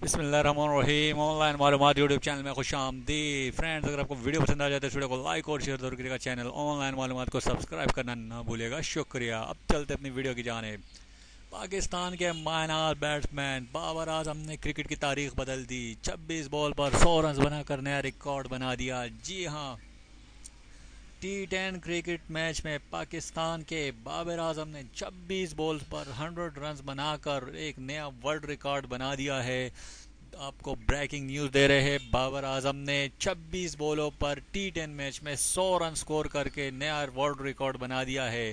बिस्मिल्लाहिर्रहमानिर्रहीम। ऑनलाइन मालूमात YouTube channel में खुश आमदीद। फ्रेंड्स, अगर आपको वीडियो पसंद आ जाए तो इस वीडियो को लाइक और शेयर जरूर करिएगा। चैनल ऑनलाइन मालूमात को सब्सक्राइब करना ना भूलिएगा। शुक्रिया। अब चलते अपनी वीडियो की जानिब। पाकिस्तान के मायनार बैट्समैन बाबर आजम ने क्रिकेट की तारीख बदल दी। 26 बॉल पर 100 रन बनाकर नया रिकॉर्ड बना दिया। जी हाँ, T10 क्रिकेट मैच में पाकिस्तान के बाबर आजम ने 26 बॉल्स पर 100 रन बनाकर एक नया वर्ल्ड रिकॉर्ड बना दिया है। आपको ब्रेकिंग न्यूज़ दे रहे हैं, बाबर आजम ने 26 बॉलों पर T10 मैच में 100 रन स्कोर करके नया वर्ल्ड रिकॉर्ड बना दिया है।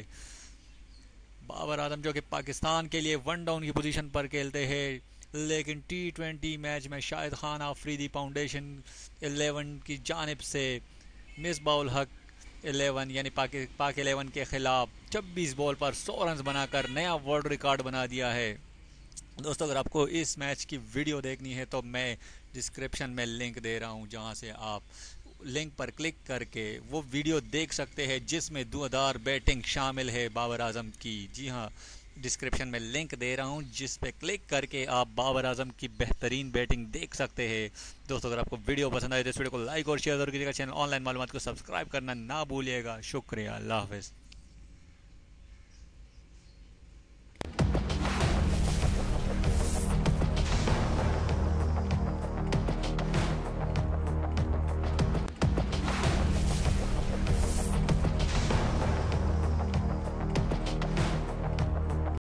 बाबर आजम जो कि पाकिस्तान के लिए वन डाउन की पोजीशन पर खेलते हैं, लेकिन T20 मैच में शाहिद खान आफरीदी फाउंडेशन 11 की जानिब से मिसबाउल हक 11 यानी पाक 11 के खिलाफ 26 बॉल पर 100 रन बनाकर नया वर्ल्ड रिकॉर्ड बना दिया है। दोस्तों, अगर आपको इस मैच की वीडियो देखनी है तो मैं डिस्क्रिप्शन में लिंक दे रहा हूं, जहां से आप लिंक पर क्लिक करके वो वीडियो देख सकते हैं जिसमें धुआंधार बैटिंग शामिल है बाबर आजम की। जी हाँ, डिस्क्रिप्शन में लिंक दे रहा हूं जिस पे क्लिक करके आप बाबर आजम की बेहतरीन बैटिंग देख सकते हैं। दोस्तों, अगर आपको वीडियो पसंद आए तो इस वीडियो को लाइक और शेयर जरूर कीजिएगा। चैनल ऑनलाइन मालूमात को सब्सक्राइब करना ना भूलिएगा। शुक्रिया। अल्लाह हाफिज़।